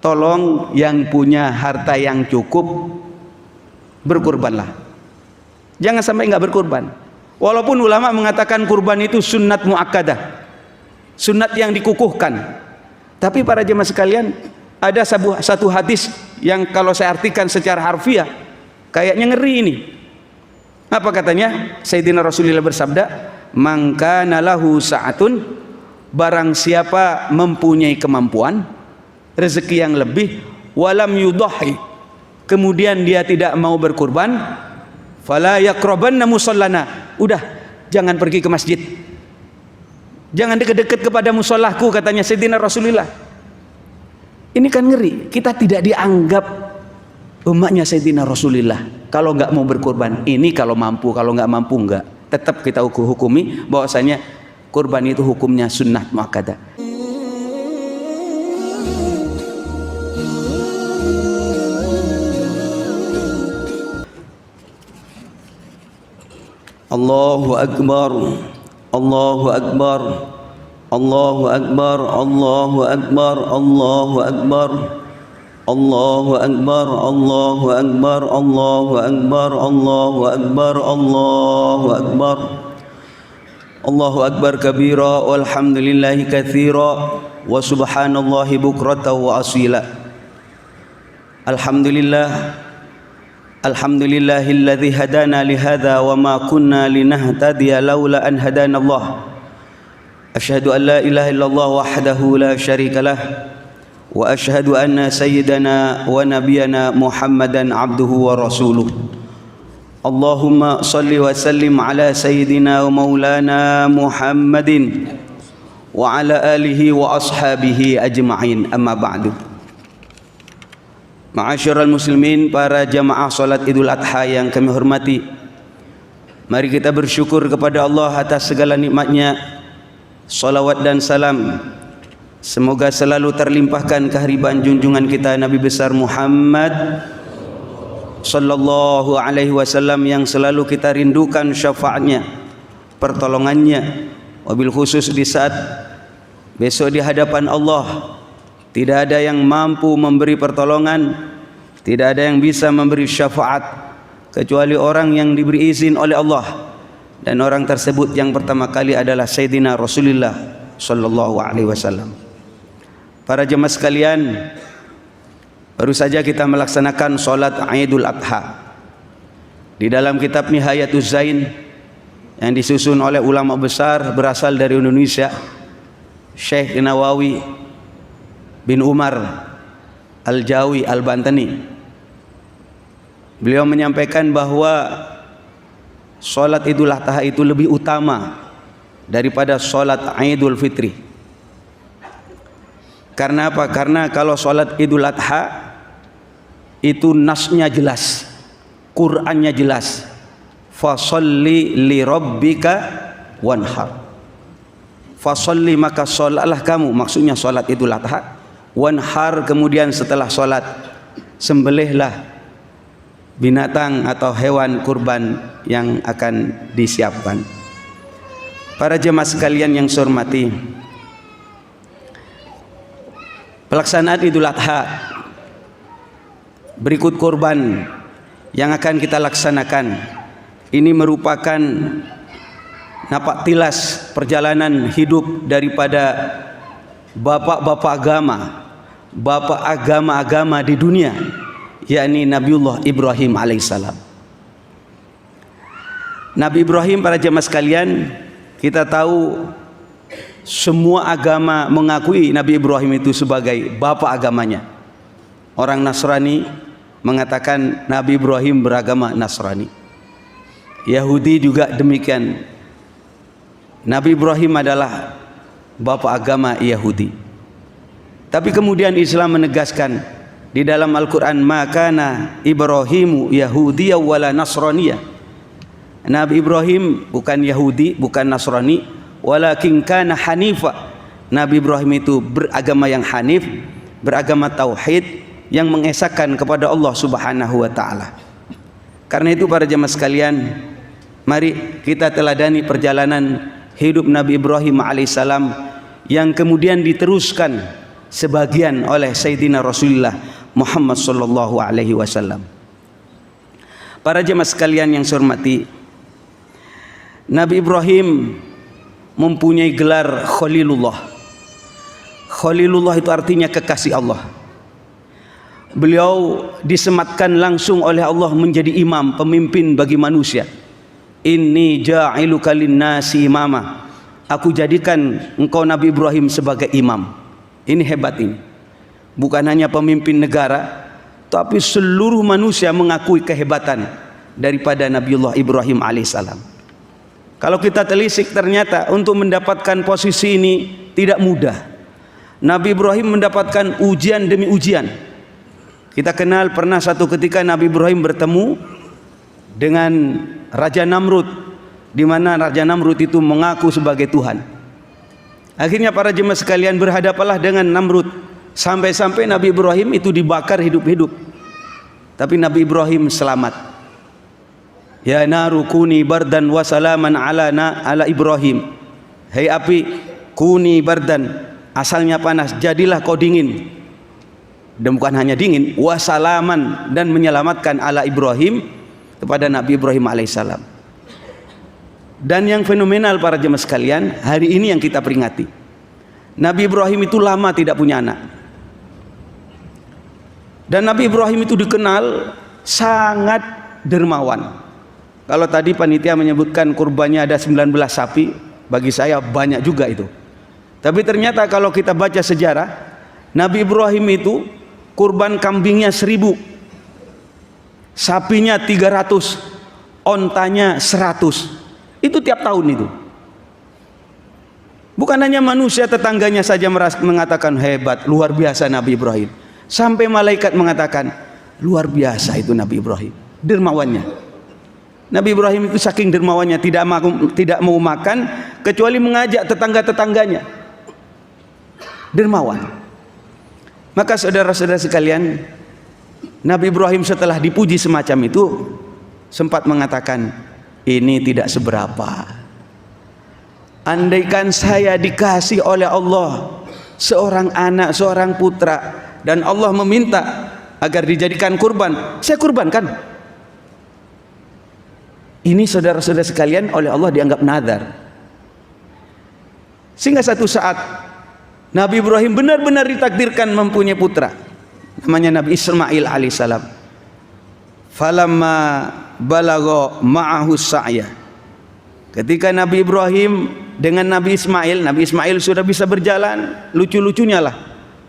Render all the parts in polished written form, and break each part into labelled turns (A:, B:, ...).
A: tolong yang punya harta yang cukup berkurbanlah. Jangan sampai nggak berkurban. Walaupun ulama mengatakan kurban itu sunnat muakkadah, sunnat yang dikukuhkan. Tapi para jemaah sekalian, ada satu hadis yang kalau saya artikan secara harfiah kayaknya ngeri ini. Apa katanya? Sayyidina Rasulullah bersabda, "Man kana lahu sa'atun," barang siapa mempunyai kemampuan, rezeki yang lebih, walam yudhahi, kemudian dia tidak mau berkurban, fala yaqrabanna musallana, udah jangan pergi ke masjid, jangan dekat-dekat kepada musolahku, katanya Sayyidina Rasulullah. Ini kan ngeri, kita tidak dianggap umatnya Sayyidina Rasulullah kalau nggak mau berkurban. Ini kalau mampu, kalau nggak mampu nggak. Tetap kita hukumi bahwasanya kurban itu hukumnya sunnah muakkadah. Allahu Akbar, Allahu Akbar, Allahu Akbar, Allahu Akbar, Allahu Akbar, Allahu Akbar, Allahu Akbar, Allahu Akbar, Allahu Akbar, Allahu Akbar, Allahu Akbar kabira, walhamdulillahi katsira, wa subhanallahi bukratan wa asila. Alhamdulillah, alhamdulillahilladzi hadana lihadza wa ma kunna linahtadiya laula an hadanallah. Asyhadu an la ilaha illallah wahdahu la syarika lah, wa asyhadu anna sayyidana wa nabiyyana Muhammadan abduhu wa rasuluh. Allahumma salli wa sallim ala sayyidina wa maulana Muhammadin wa ala alihi wa ashabihi ajma'in, amma ba'du. Ma'asyiral muslimin, para jamaah salat Idul Adha yang kami hormati, mari kita bersyukur kepada Allah atas segala nikmatnya. Salawat dan salam semoga selalu terlimpahkan kehadiran junjungan kita Nabi besar Muhammad sallallahu alaihi wasallam yang selalu kita rindukan syafaatnya, pertolongannya, wabil khusus di saat besok di hadapan Allah tidak ada yang mampu memberi pertolongan, tidak ada yang bisa memberi syafaat kecuali orang yang diberi izin oleh Allah. Dan orang tersebut yang pertama kali adalah Sayyidina Rasulullah sallallahu alaihi wasallam. Para jemaah sekalian, baru saja kita melaksanakan salat Idul Adha. Di dalam kitab Nihayatuz Zain yang disusun oleh ulama besar berasal dari Indonesia, Syekh Nawawi bin Umar Al-Jawi Al-Bantani, beliau menyampaikan bahwa salat Idul Adha itu lebih utama daripada salat Idul Fitri. Karena apa? Karena kalau salat Idul Adha itu nasnya jelas, Qur'annya jelas. Fasolli li rabbika wanhar. Fasolli, maka salatlah kamu, maksudnya salat Idul Adha. Wanhar, kemudian setelah salat sembelihlah binatang atau hewan kurban yang akan disiapkan. Para jemaah sekalian yang saya hormati, pelaksanaan Idul Adha berikut kurban yang akan kita laksanakan ini merupakan napak tilas perjalanan hidup daripada bapak-bapak agama, bapak agama-agama di dunia, yakni Nabiullah Ibrahim alaihissalam. Nabi Ibrahim, para jemaah sekalian, kita tahu semua agama mengakui Nabi Ibrahim itu sebagai bapak agamanya. Orang Nasrani mengatakan Nabi Ibrahim beragama Nasrani. Yahudi juga demikian. Nabi Ibrahim adalah bapak agama Yahudi. Tapi kemudian Islam menegaskan di dalam Al-Quran, makana Ibrahimu Yahudiyya wala Nasraniyya. Nabi Ibrahim bukan Yahudi, bukan Nasrani, walakin kana hanifa. Nabi Ibrahim itu beragama yang hanif, beragama tauhid, yang mengesahkan kepada Allah Subhanahu wa taala. Karena itu para jemaah sekalian, mari kita teladani perjalanan hidup Nabi Ibrahim alaihissalam yang kemudian diteruskan sebagian oleh Sayyidina Rasulullah Muhammad sallallahu alaihi wasallam. Para jemaah sekalian yang saya hormati, Nabi Ibrahim mempunyai gelar Khalilullah. Khalilullah itu artinya kekasih Allah. Beliau disematkan langsung oleh Allah menjadi imam, pemimpin bagi manusia. Inni ja'iluka linnasi imama. Aku jadikan engkau Nabi Ibrahim sebagai imam. Ini hebat ini. Bukan hanya pemimpin negara, tapi seluruh manusia mengakui kehebatan daripada Nabiullah Ibrahim alaihissalam. Kalau kita telisik, ternyata untuk mendapatkan posisi ini tidak mudah. Nabi Ibrahim mendapatkan ujian demi ujian. Kita kenal pernah satu ketika Nabi Ibrahim bertemu dengan Raja Namrud, di mana Raja Namrud itu mengaku sebagai Tuhan. Akhirnya para jemaah sekalian berhadapanlah dengan Namrud, sampai-sampai Nabi Ibrahim itu dibakar hidup-hidup. Tapi Nabi Ibrahim selamat. Ya naru kuni bardan wa salaman ala Ibrahim. Hei api, kuni bardan, asalnya panas, jadilah kau dingin. Dan bukan hanya dingin, wa salaman, dan menyelamatkan ala Ibrahim, kepada Nabi Ibrahim alaihissalam. Dan yang fenomenal para jemaah sekalian, hari ini yang kita peringati, Nabi Ibrahim itu lama tidak punya anak. Dan Nabi Ibrahim itu dikenal sangat dermawan. Kalau tadi panitia menyebutkan kurbannya ada 19 sapi, bagi saya banyak juga itu. Tapi ternyata kalau kita baca sejarah, Nabi Ibrahim itu kurban kambingnya 1000, sapinya 300, ontanya 100. Itu tiap tahun itu. Bukan hanya manusia, tetangganya saja mengatakan hebat, luar biasa Nabi Ibrahim. Sampai malaikat mengatakan luar biasa itu Nabi Ibrahim, dermawannya. Nabi Ibrahim itu saking dermawannya, tidak mau makan kecuali mengajak tetangga-tetangganya. Dermawan. Maka saudara-saudara sekalian, Nabi Ibrahim setelah dipuji semacam itu sempat mengatakan, ini tidak seberapa. Andaikan saya dikasih oleh Allah seorang anak, seorang putra, dan Allah meminta agar dijadikan kurban, saya kurbankan. Ini saudara-saudara sekalian oleh Allah dianggap nazar. Sehingga satu saat Nabi Ibrahim benar-benar ditakdirkan mempunyai putra, namanya Nabi Ismail alaihissalam. Falamma balagha ma'ahu sa'ya. Ketika Nabi Ibrahim dengan Nabi Ismail sudah bisa berjalan, lucu-lucunya lah,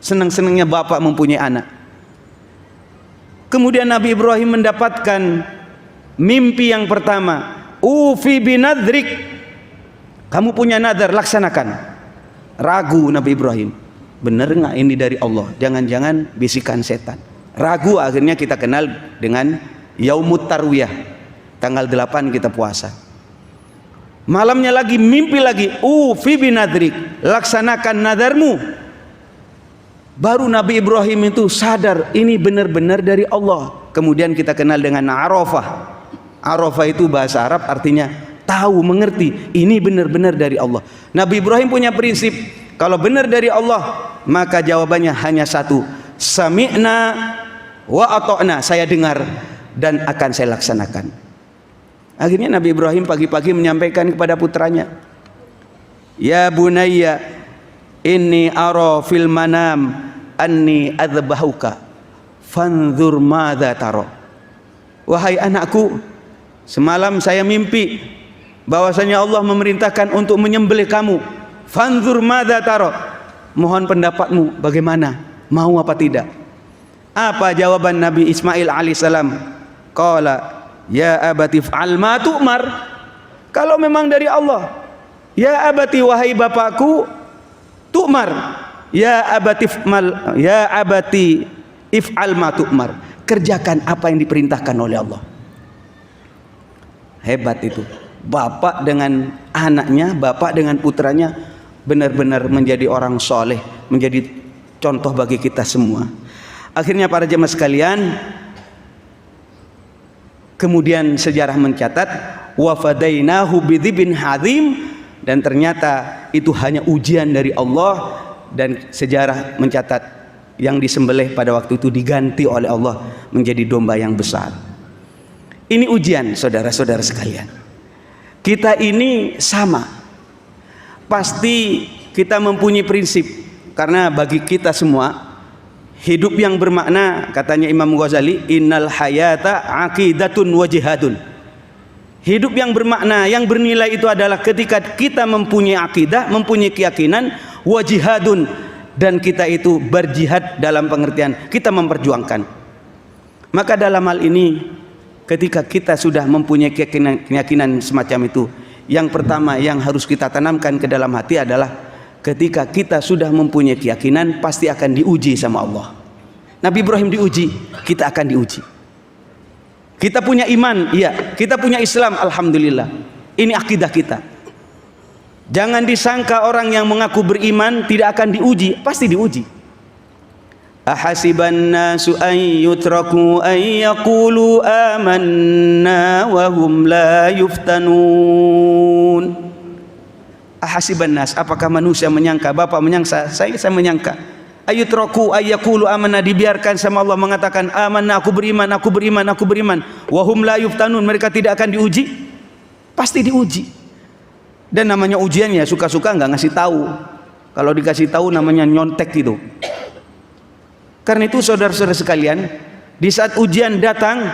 A: senang-senangnya bapak mempunyai anak. Kemudian Nabi Ibrahim mendapatkan mimpi yang pertama, ufi binadrik, kamu punya nadar, laksanakan. Ragu Nabi Ibrahim, benar nggak ini dari Allah? Jangan-jangan bisikan setan. Ragu, akhirnya kita kenal dengan Yaumut Tarwiyah, tanggal 8 kita puasa. Malamnya lagi mimpi lagi, ufi binadrik, laksanakan nadarmu. Baru Nabi Ibrahim itu sadar ini benar-benar dari Allah. Kemudian kita kenal dengan Arafah. Arafah itu bahasa Arab artinya tahu, mengerti, ini benar-benar dari Allah. Nabi Ibrahim punya prinsip, kalau benar dari Allah, maka jawabannya hanya satu, sami'na wa ata'na, saya dengar dan akan saya laksanakan. Akhirnya Nabi Ibrahim pagi-pagi menyampaikan kepada putranya, ya bunayya inni ara fil manam anni adzbahuka fanzur madza tara. Wahai anakku, semalam saya mimpi bahwasanya Allah memerintahkan untuk menyembelih kamu. Fanzur madza tara, mohon pendapatmu bagaimana, mau apa tidak? Apa jawaban Nabi Ismail alaihissalam? Qala ya abati fa'al ma tu'mar. Kalau memang dari Allah, ya abati, wahai bapakku, tu'mar, ya abati if'al ma tu'mar, kerjakan apa yang diperintahkan oleh Allah. Hebat itu, bapak dengan anaknya, bapak dengan putranya benar-benar menjadi orang soleh, menjadi contoh bagi kita semua. Akhirnya para jemaah sekalian, kemudian sejarah mencatat wa fadainahu bidzibin hadzim, dan ternyata itu hanya ujian dari Allah dan sejarah mencatat yang disembelih pada waktu itu diganti oleh Allah menjadi domba yang besar. Ini ujian saudara-saudara sekalian. Kita ini sama, pasti kita mempunyai prinsip, karena bagi kita semua hidup yang bermakna, katanya Imam Ghazali, innal hayata aqidatun wa jihadun. Hidup yang bermakna, yang bernilai itu adalah ketika kita mempunyai akidah, mempunyai keyakinan, wa jihadun, dan kita itu berjihad dalam pengertian kita memperjuangkan. Maka dalam hal ini, ketika kita sudah mempunyai keyakinan semacam itu, yang pertama yang harus kita tanamkan ke dalam hati adalah ketika kita sudah mempunyai keyakinan, pasti akan diuji sama Allah. Nabi Ibrahim diuji, kita akan diuji. Kita punya iman, iya. Kita punya Islam, alhamdulillah. Ini akidah kita. Jangan disangka orang yang mengaku beriman tidak akan diuji, pasti diuji. Ahasiban nasu an yutraku an yaqulu amanna wa hum la yuftanun. Ahasiban nas, apakah manusia menyangka, Bapak menyangka, saya menyangka, ayutraku ay yaqulu amanna, dibiarkan sama Allah mengatakan amanna, aku beriman, aku beriman, aku beriman, wa hum la yuftanun, mereka tidak akan diuji? Pasti diuji. Dan namanya ujiannya suka-suka nggak ngasih tahu. Kalau dikasih tahu namanya nyontek gitu. Karena itu saudara-saudara sekalian, di saat ujian datang,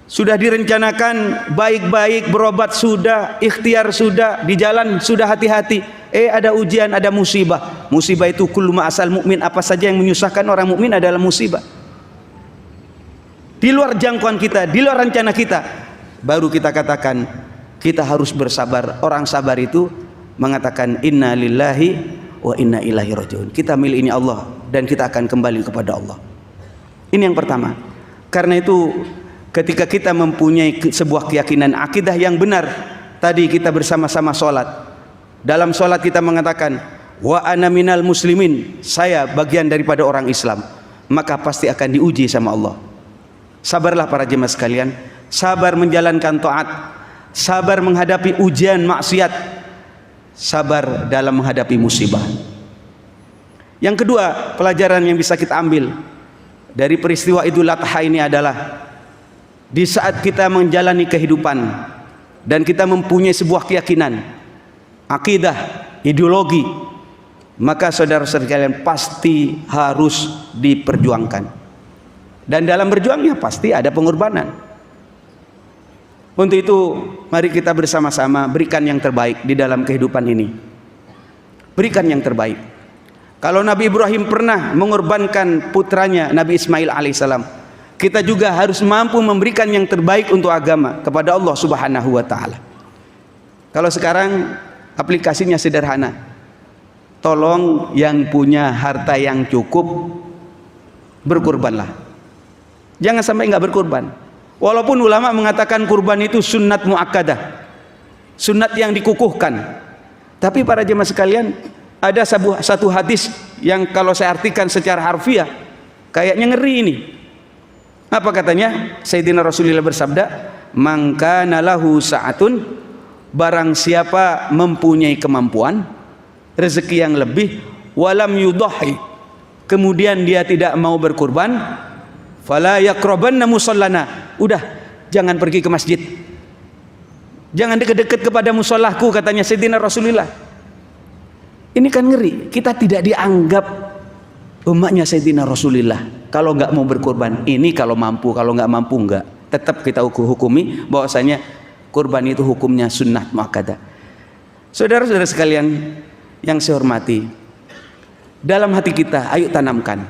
A: sudah direncanakan baik-baik, berobat sudah, ikhtiar sudah, di jalan sudah hati-hati. Ada ujian, ada musibah. Musibah itu kullu ma asal mukmin, apa saja yang menyusahkan orang mukmin adalah musibah. Di luar jangkauan kita, di luar rencana kita, baru kita katakan kita harus bersabar. Orang sabar itu mengatakan inna lillahi wa inna ilaihi rajiun. Kita milik ini Allah dan kita akan kembali kepada Allah. Ini yang pertama. Karena itu ketika kita mempunyai sebuah keyakinan akidah yang benar, tadi kita bersama-sama sholat. Dalam sholat kita mengatakan wa ana minal muslimin, saya bagian daripada orang Islam, maka pasti akan diuji sama Allah. Sabarlah para jemaah sekalian, sabar menjalankan taat, sabar menghadapi ujian maksiat, sabar dalam menghadapi musibah. Yang kedua, pelajaran yang bisa kita ambil dari peristiwa Idul Adha ini adalah di saat kita menjalani kehidupan dan kita mempunyai sebuah keyakinan, akidah, ideologi, maka saudara-saudara sekalian pasti harus diperjuangkan. Dan dalam berjuangnya pasti ada pengorbanan. Untuk itu mari kita bersama-sama berikan yang terbaik di dalam kehidupan ini. Berikan yang terbaik. Kalau Nabi Ibrahim pernah mengorbankan putranya Nabi Ismail alaihissalam, kita juga harus mampu memberikan yang terbaik untuk agama kepada Allah Subhanahu wa taala. Kalau sekarang aplikasinya sederhana. Tolong yang punya harta yang cukup berkurbanlah. Jangan sampai enggak berkurban. Walaupun ulama mengatakan kurban itu sunnat muakkadah, sunnat yang dikukuhkan. Tapi para jemaah sekalian, ada satu hadis yang kalau saya artikan secara harfiah kayaknya ngeri ini. Apa katanya? Sayyidina Rasulullah bersabda, "Man kana lahu sa'atun", barang siapa mempunyai kemampuan, rezeki yang lebih, walam yudhahi, kemudian dia tidak mau berkurban, fala yaqrabanna musallana, udah jangan pergi ke masjid, jangan dekat-dekat kepada musolahku, katanya Sayyidina Rasulullah. Ini kan ngeri, kita tidak dianggap umatnya Sayyidina Rasulullah kalau nggak mau berkorban. Ini kalau mampu, kalau nggak mampu nggak. Tetap kita hukumi bahwasanya kurban itu hukumnya sunnah muakkadah. Saudara-saudara sekalian yang saya hormati, dalam hati kita ayo tanamkan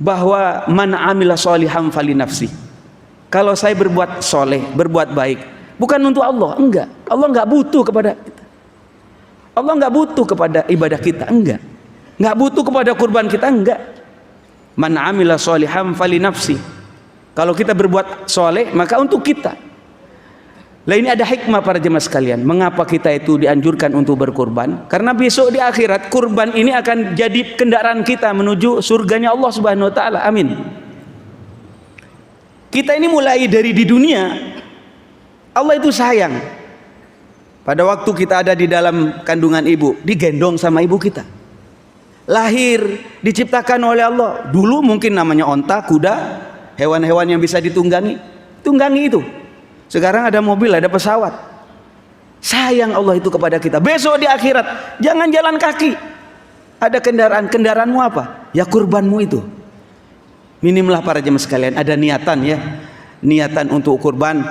A: bahwa man amila sholihan fali nafsi. Kalau saya berbuat soleh, berbuat baik, bukan untuk Allah, enggak. Allah nggak butuh kepada kita. Allah nggak butuh kepada ibadah kita, enggak. Nggak butuh kepada kurban kita, enggak. Man amila sholihan fali nafsi. Kalau kita berbuat soleh, maka untuk kita. Lah ini ada hikmah para jemaah sekalian. Mengapa kita itu dianjurkan untuk berkurban? Karena besok di akhirat kurban ini akan jadi kendaraan kita menuju surganya Allah Subhanahu wa taala. Amin. Kita ini mulai dari di dunia, Allah itu sayang. Pada waktu kita ada di dalam kandungan ibu, digendong sama ibu kita. lahir, diciptakan oleh Allah. Dulu mungkin namanya onta, kuda, hewan-hewan yang bisa ditunggangi itu. Sekarang ada mobil, ada pesawat. Sayang Allah itu kepada kita. Besok di akhirat jangan jalan kaki, ada kendaraanmu apa? Ya kurbanmu itu. Minimlah para jemaah sekalian, ada niatan ya, niatan untuk kurban.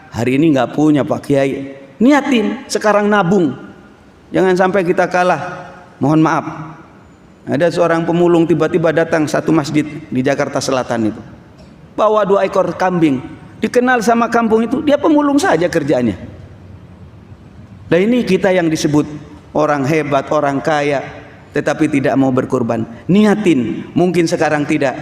A: Hari ini nggak punya Pak Kiai, niatin sekarang nabung. Jangan sampai kita kalah. Mohon maaf, ada seorang pemulung tiba-tiba datang satu masjid di Jakarta Selatan itu, bawa 2 ekor kambing. Dikenal sama kampung itu, dia pemulung saja kerjaannya. Nah ini kita yang disebut orang hebat, orang kaya, tetapi tidak mau berkurban. Niatin, mungkin sekarang tidak,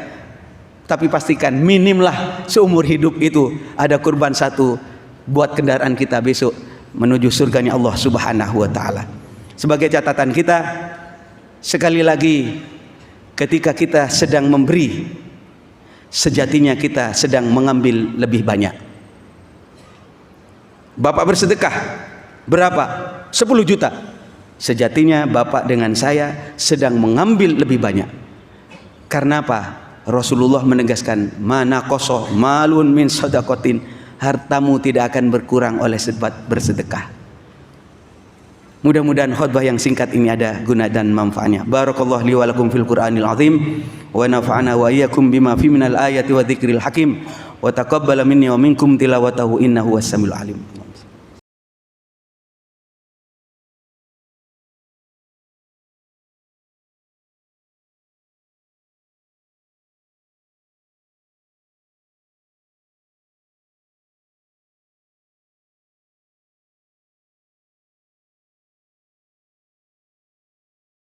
A: tapi pastikan minimlah seumur hidup itu ada kurban satu buat kendaraan kita besok menuju surganya Allah Subhanahu wa taala. Sebagai catatan kita, sekali lagi, ketika kita sedang memberi, sejatinya kita sedang mengambil lebih banyak. Bapak bersedekah berapa? 10 juta. Sejatinya Bapak dengan saya sedang mengambil lebih banyak. Karena apa? Rasulullah menegaskan, mana kosoh malun min sadaqatin, hartamu tidak akan berkurang oleh sebab bersedekah. Mudah-mudahan khutbah yang singkat ini ada guna dan manfaatnya. Barakallahu li wa lakum fil Qur'anil azim wa nafa'ana wa iyyakum bima fi minal ayati wa dzikril hakim wa taqabbala minni wa minkum tilawatahu innahu was samiul alim.